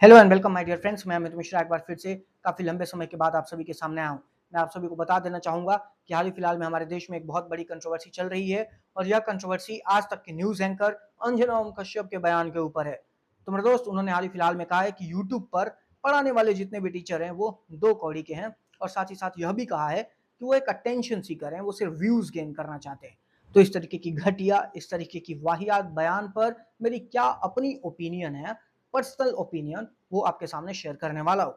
Hello and welcome my dear friends, मैं अमित मिश्रा एक बार फिर से काफ़ी लंबे समय के बाद आप सभी के सामने आया हूँ। मैं आप सभी को बता देना चाहूँगा कि हाल ही फिलहाल में हमारे देश में एक बहुत बड़ी कंट्रोवर्सी चल रही है और यह कंट्रोवर्सी आज तक के न्यूज़ एंकर अंजना ओम कश्यप के बयान के ऊपर है। तो मेरे दोस्त, उन्होंने हाल ही फिलहाल में कहा है कि यूट्यूब पर पढ़ाने वाले जितने भी टीचर हैं वो दो कौड़ी के हैं और साथ ही साथ यह भी कहा है कि वो एक अटेंशन सीकर हैं, वो सिर्फ व्यूज़ गेन करना चाहते हैं। तो इस तरीके की घटिया, इस तरीके की वाहियात बयान पर मेरी क्या अपनी ओपिनियन है, पर्सनल ओपिनियन, वो आपके सामने शेयर करने वाला हूँ।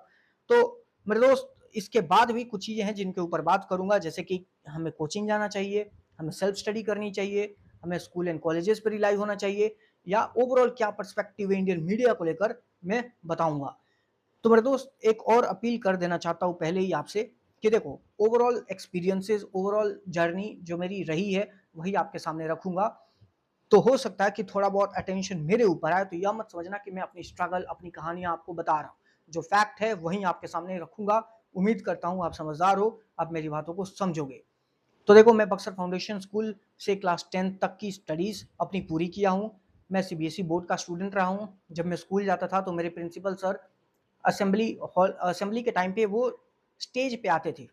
तो मेरे दोस्त, इसके बाद भी कुछ चीज़ें हैं जिनके ऊपर बात करूँगा, जैसे कि हमें कोचिंग जाना चाहिए, हमें सेल्फ स्टडी करनी चाहिए, हमें स्कूल एंड कॉलेजेस पर रिलाई होना चाहिए, या ओवरऑल क्या पर्सपेक्टिव है इंडियन मीडिया को लेकर, मैं बताऊँगा। तो मेरे दोस्त, एक और अपील कर देना चाहता हूँ पहले ही आपसे कि देखो, ओवरऑल एक्सपीरियंसेस, ओवरऑल जर्नी जो मेरी रही है वही आपके सामने रखूँगा। तो हो सकता है कि थोड़ा बहुत अटेंशन मेरे ऊपर आए, तो यह मत समझना कि मैं अपनी स्ट्रगल, अपनी कहानियां आपको बता रहा हूँ। जो फैक्ट है वही आपके सामने रखूंगा। उम्मीद करता हूँ आप समझदार हो, आप मेरी बातों को समझोगे। तो देखो, मैं बक्सर फाउंडेशन स्कूल से क्लास 10 तक की स्टडीज अपनी पूरी किया हूँ। मैं सीबीएसई बोर्ड का स्टूडेंट रहा हूँ। जब मैं स्कूल जाता था तो मेरे प्रिंसिपल सर असेंबली के टाइम पे वो स्टेज पे आते थे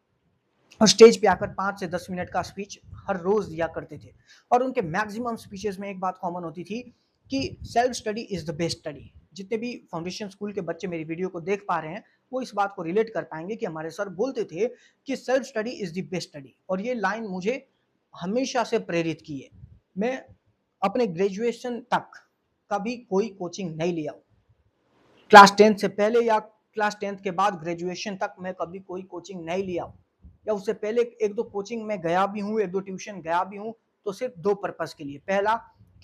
और स्टेज पे आकर 5 से 10 मिनट का स्पीच हर रोज दिया करते थे। और उनके मैक्सिमम स्पीचेस में एक बात कॉमन होती थी कि self study is the best study. जितने भी फाउंडेशन स्कूल के बच्चे मेरी वीडियो को देख पा रहे हैं वो इस बात को रिलेट कर पाएंगे कि हमारे सर बोलते थे कि self study is the best study, और ये लाइन मुझे हमेशा से प्रेरित की है। मैं अपने ग्रेजुएशन तक कभी कोई कोचिंग नहीं लिया। क्लास 10 से पहले या क्लास 10 के बाद ग्रेजुएशन तक मैं कभी कोई कोचिंग नहीं लिया, या उससे पहले एक दो कोचिंग में गया भी हूँ, एक दो ट्यूशन गया भी हूँ, तो सिर्फ दो पर्पस के लिए। पहला,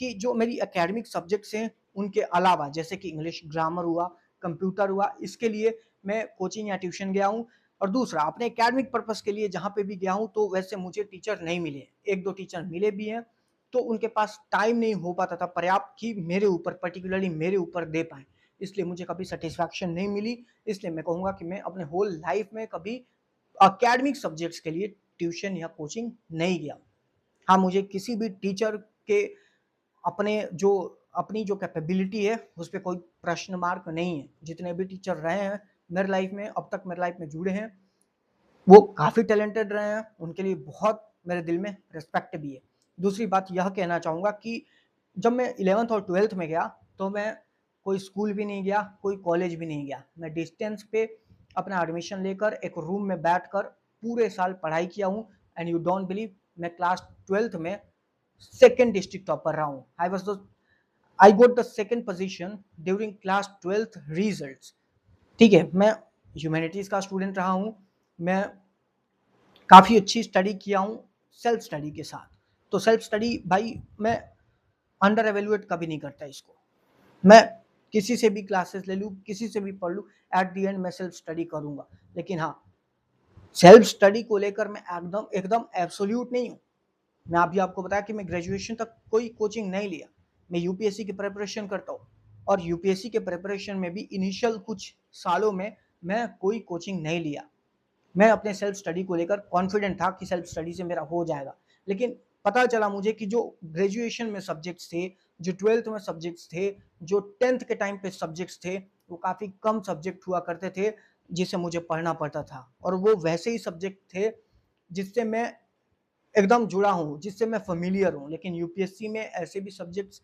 कि जो मेरी एकेडमिक सब्जेक्ट्स हैं उनके अलावा, जैसे कि इंग्लिश ग्रामर हुआ, कंप्यूटर हुआ, इसके लिए मैं कोचिंग या ट्यूशन गया हूँ। और दूसरा, अपने एकेडमिक पर्पस के लिए जहाँ पे भी गया हूँ तो वैसे मुझे टीचर नहीं मिले। एक दो टीचर मिले भी हैं तो उनके पास टाइम नहीं हो पाता था पर्याप्त कि मेरे ऊपर, पर्टिकुलरली मेरे ऊपर दे पाए, इसलिए मुझे कभी सेटिस्फैक्शन नहीं मिली। इसलिए मैं कहूँगा कि मैं अपने होल लाइफ में कभी अकेडमिक सब्जेक्ट्स के लिए ट्यूशन या कोचिंग नहीं गया। हाँ, मुझे किसी भी टीचर के अपनी जो कैपेबिलिटी है उस पर कोई प्रश्न मार्क नहीं है। जितने भी टीचर रहे हैं मेरे लाइफ में, अब तक मेरे लाइफ में जुड़े हैं, वो काफ़ी टैलेंटेड रहे हैं। उनके लिए बहुत मेरे दिल में रिस्पेक्ट भी है। दूसरी बात यह कहना चाहूँगा कि जब मैं 11th और 12th में गया तो मैं कोई स्कूल भी नहीं गया, कोई कॉलेज भी नहीं गया। मैं डिस्टेंस पे अपना एडमिशन लेकर एक रूम में बैठकर पूरे साल पढ़ाई किया हूँ। एंड यू डोंट बिलीव, मैं क्लास 12th में सेकेंड डिस्ट्रिक्ट टॉपर रहा हूँ। I got the second position during class 12th results. ठीक है, मैं ह्यूमैनिटीज़ का स्टूडेंट रहा हूँ। मैं काफ़ी अच्छी स्टडी किया हूँ सेल्फ स्टडी के साथ। तो सेल्फ स्टडी भाई, मैं अंडर एवेल्युएट कभी नहीं करता इसको। मैं किसी से भी क्लासेस ले लूँ, किसी से भी पढ़ लूँ, एट द एंड मैं सेल्फ स्टडी करूँगा। लेकिन हाँ, सेल्फ स्टडी को लेकर मैं एकदम एकदम एब्सोल्यूट नहीं हूँ। मैं अभी आपको बताया कि मैं ग्रेजुएशन तक कोई कोचिंग नहीं लिया। मैं यूपीएससी की प्रिपरेशन करता हूँ और यूपीएससी के प्रिपरेशन में भी इनिशियल कुछ सालों में मैं कोई कोचिंग नहीं लिया। मैं अपने सेल्फ स्टडी को लेकर कॉन्फिडेंट था कि सेल्फ स्टडी से मेरा हो जाएगा। लेकिन पता चला मुझे कि जो ग्रेजुएशन में सब्जेक्ट्स थे, जो 12th में सब्जेक्ट्स थे, जो 10th के टाइम पे सब्जेक्ट्स थे, वो काफ़ी कम सब्जेक्ट हुआ करते थे जिसे मुझे पढ़ना पड़ता था। और वो वैसे ही सब्जेक्ट थे जिससे मैं एकदम जुड़ा हूँ, जिससे मैं फ़ैमिलियर हूँ। लेकिन यूपीएससी में ऐसे भी सब्जेक्ट्स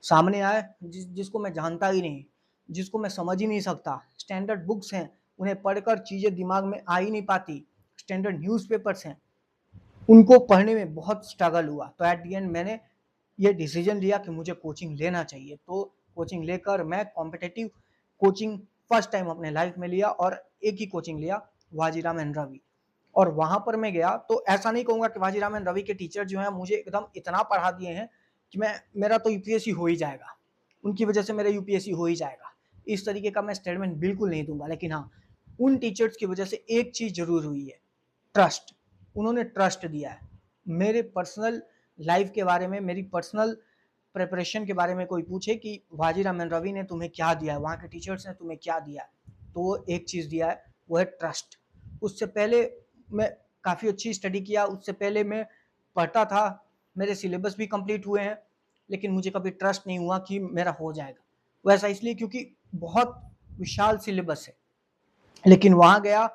सामने आए जिसको मैं जानता ही नहीं, जिसको मैं समझ ही नहीं सकता। स्टैंडर्ड बुक्स हैं, उन्हें पढ़कर चीज़ें दिमाग में आ ही नहीं पाती। स्टैंडर्ड न्यूज़पेपर्स हैं, उनको पढ़ने में बहुत स्ट्रगल हुआ। तो एट द एंड मैंने ये डिसीजन लिया कि मुझे कोचिंग लेना चाहिए। तो कोचिंग लेकर मैं कॉम्पिटिटिव कोचिंग फर्स्ट टाइम अपने लाइफ में लिया, और एक ही कोचिंग लिया, वाजीराम एंड रवि। और वहां पर मैं गया तो ऐसा नहीं कहूंगा कि वाजीराम एंड रवि के टीचर जो हैं मुझे एकदम इतना पढ़ा दिए हैं कि मेरा तो यूपीएससी हो ही जाएगा, उनकी वजह से मेरा यूपीएससी हो ही जाएगा, इस तरीके का मैं स्टेटमेंट बिल्कुल नहीं दूंगा। लेकिन हाँ, उन टीचर्स की वजह से एक चीज जरूर हुई है, ट्रस्ट। उन्होंने ट्रस्ट दिया है मेरे पर्सनल लाइफ के बारे में, मेरी पर्सनल प्रिपरेशन के बारे में। कोई पूछे कि वाजीराम एंड रवि ने तुम्हें क्या दिया है, वहाँ के टीचर्स ने तुम्हें क्या दिया है, तो वो एक चीज़ दिया है, वो है ट्रस्ट। उससे पहले मैं काफ़ी अच्छी स्टडी किया, उससे पहले मैं पढ़ता था, मेरे सिलेबस भी कंप्लीट हुए हैं, लेकिन मुझे कभी ट्रस्ट नहीं हुआ कि मेरा हो जाएगा। वैसा इसलिए क्योंकि बहुत विशाल सिलेबस है, लेकिन वहाँ गया,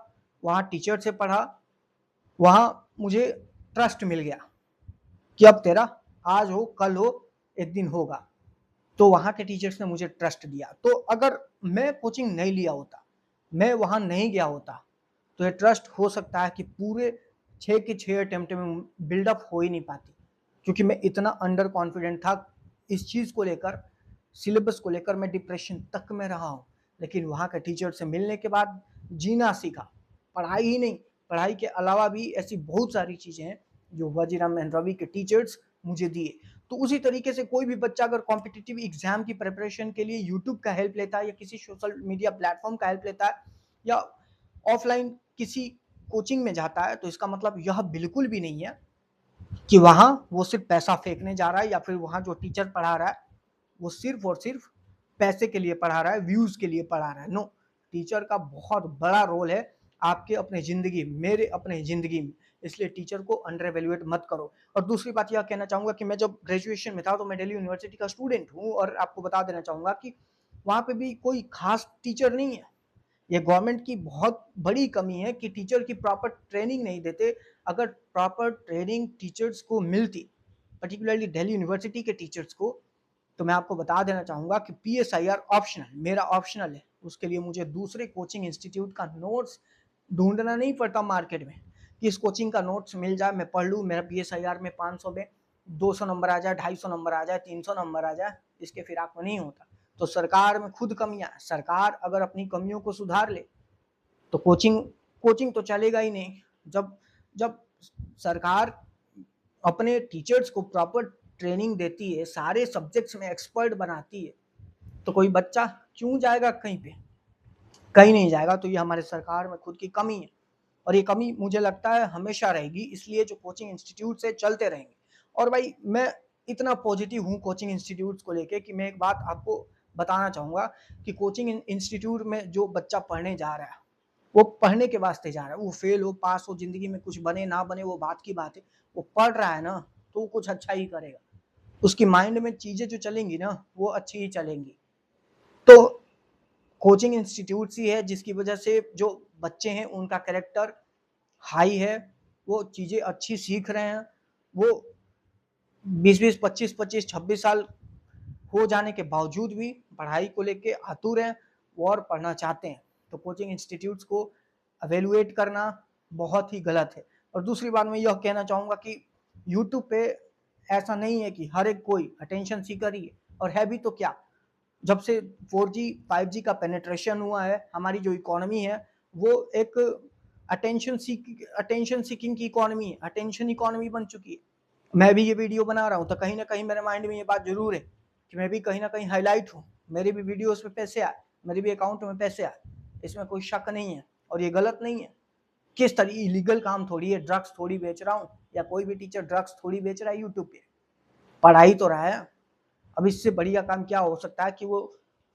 वहाँ टीचर से पढ़ा, वहाँ मुझे ट्रस्ट मिल गया कि अब तेरा आज हो कल हो एक दिन होगा। तो वहाँ के टीचर्स ने मुझे ट्रस्ट दिया। तो अगर मैं कोचिंग नहीं लिया होता, मैं वहाँ नहीं गया होता, तो ये ट्रस्ट हो सकता है कि पूरे 6 के 6 अटेम्प्ट में बिल्डअप हो ही नहीं पाती, क्योंकि मैं इतना अंडर कॉन्फिडेंट था इस चीज़ को लेकर, सिलेबस को लेकर मैं डिप्रेशन तक में रहा हूँ। लेकिन वहाँ के टीचर से मिलने के बाद जीना सीखा। पढ़ाई ही नहीं, पढ़ाई के अलावा भी ऐसी बहुत सारी चीज़ें हैं जो वजीराम एंड रवि के टीचर्स मुझे दिए। तो उसी तरीके से कोई भी बच्चा अगर कॉम्पिटिटिव एग्जाम की प्रिपरेशन के लिए यूट्यूब का हेल्प लेता है या किसी सोशल मीडिया प्लेटफॉर्म का हेल्प लेता है या ऑफलाइन किसी कोचिंग में जाता है, तो इसका मतलब यह बिल्कुल भी नहीं है कि वहां वो सिर्फ पैसा फेंकने जा रहा है या फिर वहां जो टीचर पढ़ा रहा है वो सिर्फ और सिर्फ पैसे के लिए पढ़ा रहा है, व्यूज के लिए पढ़ा रहा है। नो, टीचर का बहुत बड़ा रोल है आपके अपने जिंदगी, मेरे अपने जिंदगी में। इसलिए टीचर को अंडर एवेल्युएट मत करो। और दूसरी बात यह कहना चाहूंगा कि मैं जब ग्रेजुएशन में था तो मैं दिल्ली यूनिवर्सिटी का स्टूडेंट हूँ, और आपको बता देना चाहूंगा कि वहां पे भी कोई खास टीचर नहीं है। ये गवर्नमेंट की बहुत बड़ी कमी है कि टीचर की प्रॉपर ट्रेनिंग नहीं देते। अगर प्रॉपर ट्रेनिंग टीचर्स को मिलती, पर्टिकुलरली दिल्ली यूनिवर्सिटी के टीचर्स को, तो मैं आपको बता देना चाहूंगा कि PSIR ऑप्शनल, मेरा ऑप्शनल है। उसके लिए मुझे दूसरे कोचिंग इंस्टीट्यूट का नोट्स ढूंढना नहीं पड़ता मार्केट में कि इस कोचिंग का नोट्स मिल जाए, मैं पढ़ लूँ, मेरा PSIR में 500 में 200 नंबर आ जाए, 250 नंबर आ जाए, 300 नंबर आ जाए, इसके फिराक में नहीं होता। तो सरकार में खुद कमियां हैं। सरकार अगर अपनी कमियों को सुधार ले तो कोचिंग कोचिंग तो चलेगा ही नहीं। जब जब सरकार अपने टीचर्स को प्रॉपर ट्रेनिंग देती है, सारे सब्जेक्ट्स में एक्सपर्ट बनाती है, तो कोई बच्चा क्यों जाएगा कहीं पे? कहीं नहीं जाएगा। तो ये हमारे सरकार में खुद की कमी है, और ये कमी मुझे लगता है हमेशा रहेगी। इसलिए जो कोचिंग इंस्टीट्यूट से चलते रहेंगे। और भाई मैं इतना पॉजिटिव हूँ कोचिंग इंस्टीट्यूट को लेके कि मैं एक बात आपको बताना चाहूँगा कि कोचिंग इंस्टीट्यूट में जो बच्चा पढ़ने जा रहा है वो पढ़ने के वास्ते जा रहा है। वो फेल हो पास हो, जिंदगी में कुछ बने ना बने वो बात की बात है। वो पढ़ रहा है ना, तो वो कुछ अच्छा ही करेगा। उसकी माइंड में चीजें जो चलेंगी ना वो अच्छी ही चलेंगी। तो कोचिंग इंस्टीट्यूट ही है जिसकी वजह से जो बच्चे हैं उनका कैरेक्टर हाई है, वो चीजें अच्छी सीख रहे हैं। वो 20-20, 25-25, 26 साल हो जाने के बावजूद भी पढ़ाई को लेके आतुर हैं, वो और पढ़ना चाहते हैं। तो कोचिंग इंस्टीट्यूट्स को एवेलुएट करना बहुत ही गलत है। और दूसरी बात मैं यह कहना चाहूँगा कि यूट्यूब पे ऐसा नहीं है कि हर एक कोई अटेंशन सीकर ही है, और है भी तो क्या। जब से 4G 5G का पेनिट्रेशन हुआ है, हमारी जो इकोनॉमी है वो एक अटेंशन सीकिंग की इकोनॉमी है, अटेंशन इकोनॉमी बन चुकी है। मैं भी ये वीडियो बना रहा हूँ तो कहीं ना कहीं मेरे माइंड में ये बात जरूर है कि मैं भी कहीं ना कहीं हाईलाइट हूँ, मेरे भी वीडियोस पे पैसे आए, मेरे भी अकाउंट में पैसे आए, इसमें कोई शक नहीं है। और ये गलत नहीं है। किस तरह इलीगल काम थोड़ी है, ड्रग्स थोड़ी बेच रहा हूँ, या कोई भी टीचर ड्रग्स थोड़ी बेच रहा है यूट्यूब पे, पढ़ाई तो रहा है। अब इससे बढ़िया काम क्या हो सकता है कि वो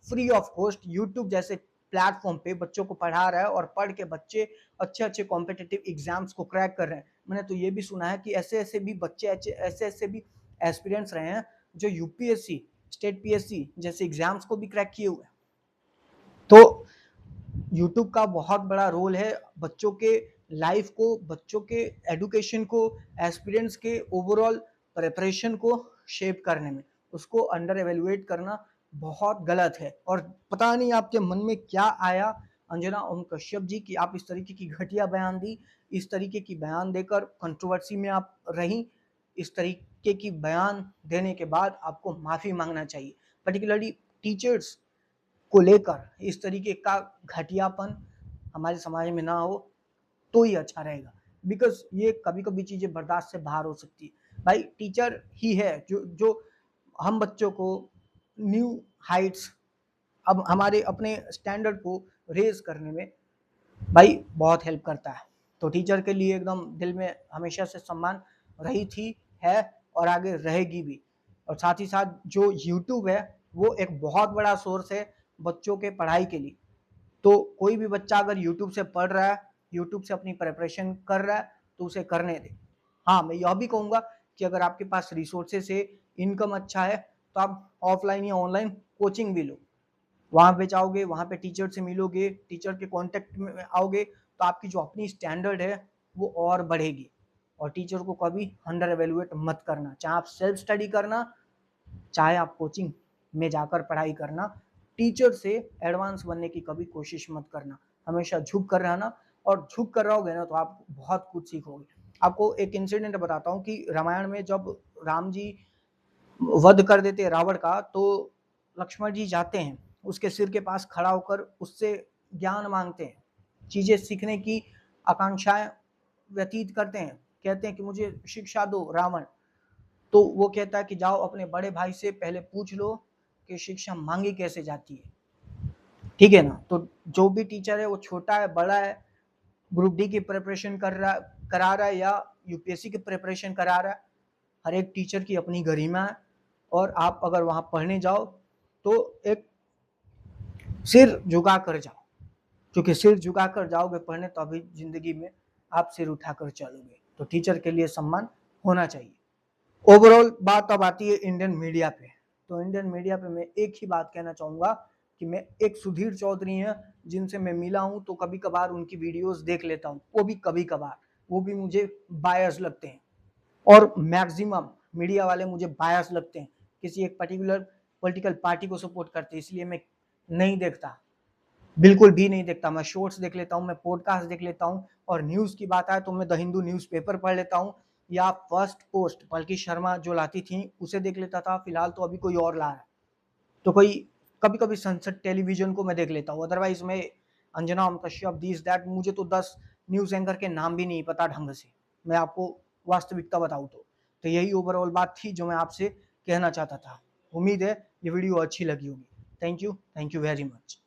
फ्री ऑफ कॉस्ट यूट्यूब जैसे प्लेटफॉर्म पे बच्चों को पढ़ा रहा है, और पढ़ के बच्चे अच्छे अच्छे कॉम्पिटिटिव एग्जाम्स को क्रैक कर रहे हैं। मैंने तो ये भी सुना है कि ऐसे ऐसे भी बच्चे ऐसे ऐसे भी एस्पिरेंट्स रहे हैं जो UPSC स्टेट PSC जैसे एग्जाम्स को भी क्रैक किए हुए हैं। तो यूट्यूब का बहुत बड़ा रोल है बच्चों के लाइफ को, बच्चों के एडुकेशन को, एस्पिरेंट्स के ओवरऑल प्रिपरेशन को शेप करने में। उसको अंडर एवेल्युएट करना बहुत गलत है। और पता नहीं आपके मन में क्या आया अंजना ओम कश्यप जी कि आप इस तरीके की घटिया बयान दी, इस तरीके की बयान देकर कंट्रोवर्सी में आप रही। इस तरीके की बयान देने के बाद आपको माफी मांगना चाहिए। पर्टिकुलरली टीचर्स को लेकर इस तरीके का घटियापन हमारे समाज में ना हो तो ही अच्छा रहेगा। बिकॉज ये कभी कभी चीजें बर्दाश्त से बाहर हो सकती है। भाई टीचर ही है जो जो हम बच्चों को न्यू हाइट्स, अब हमारे अपने स्टैंडर्ड को रेज करने में भाई बहुत हेल्प करता है। तो टीचर के लिए एकदम दिल में हमेशा से सम्मान रही थी, है, और आगे रहेगी भी। और साथ ही साथ जो यूट्यूब है वो एक बहुत बड़ा सोर्स है बच्चों के पढ़ाई के लिए। तो कोई भी बच्चा अगर यूट्यूब से पढ़ रहा है, यूट्यूब से अपनी प्रिपरेशन कर रहा है, तो उसे करने दे। हाँ, मैं यह भी कहूँगा कि अगर आपके पास रिसोर्सेस है, इनकम अच्छा है, तो आप ऑफलाइन या ऑनलाइन कोचिंग भी लो। वहाँ पे जाओगे, वहाँ पे टीचर से मिलोगे, टीचर के कांटेक्ट में आओगे, तो आपकी जो अपनी स्टैंडर्ड है वो और बढ़ेगी। और टीचर को कभी अंडर एवेल्युएट मत करना, चाहे आप सेल्फ स्टडी करना, चाहे आप कोचिंग में जाकर पढ़ाई करना, टीचर से एडवांस बनने की कभी कोशिश मत करना, हमेशा झुक कर रहना। और झुक कर रहोगे ना तो आप बहुत कुछ सीखोगे। आपको एक इंसिडेंट बताता हूँ कि रामायण में जब राम जी वध कर देते हैं रावण का, तो लक्ष्मण जी जाते हैं उसके सिर के पास खड़ा होकर उससे ज्ञान मांगते हैं, चीजें सीखने की आकांक्षाएं व्यतीत करते हैं, कहते हैं कि मुझे शिक्षा दो रावण। तो वो कहता है कि जाओ अपने बड़े भाई से पहले पूछ लो कि शिक्षा मांगी कैसे जाती है, ठीक है ना। तो जो भी टीचर है वो छोटा है बड़ा है, ग्रुप डी की प्रिपरेशन करा रहा है या यूपीएससी की प्रिपरेशन करा रहा है, हर एक टीचर की अपनी गरिमा है। और आप अगर वहां पढ़ने जाओ तो एक सिर झुका कर जाओ, क्योंकि सिर झुका कर जाओगे पढ़ने तो अभी जिंदगी में आप सिर उठाकर चलोगे। तो टीचर के लिए सम्मान होना चाहिए। ओवरऑल बात अब आती है इंडियन मीडिया पे। तो इंडियन मीडिया पे मैं एक ही बात कहना चाहूंगा कि मैं एक सुधीर चौधरी हैं जिनसे मैं मिला हूं, तो कभी कभार उनकी वीडियोस देख लेता हूं, वो भी कभी कभार, वो भी मुझे बायस लगते हैं। और मैक्सिमम मीडिया वाले मुझे बायस लगते हैं, किसी एक पर्टिकुलर पॉलिटिकल पार्टी को सपोर्ट करते हैं, इसलिए मैं नहीं देखता, बिल्कुल भी नहीं देखता। मैं शॉर्ट्स देख लेता हूँ, मैं पॉडकास्ट देख लेता हूँ, और न्यूज़ की बात आए तो मैं द हिंदू न्यूज़पेपर पढ़ लेता हूँ, या फर्स्ट पोस्ट पलकी शर्मा जो लाती थी उसे देख लेता था। फिलहाल तो अभी कोई और ला रहा है, तो कोई कभी कभी संसद टेलीविजन को मैं देख लेता हूँ। अदरवाइज मैं अंजना ओम कश्यप दिस दैट, मुझे तो 10 न्यूज़ एंकर के नाम भी नहीं पता ढंग से, मैं आपको वास्तविकता बताऊँ तो यही ओवरऑल बात थी जो मैं आपसे कहना चाहता था। उम्मीद है ये वीडियो अच्छी लगी होगी। Thank you very much.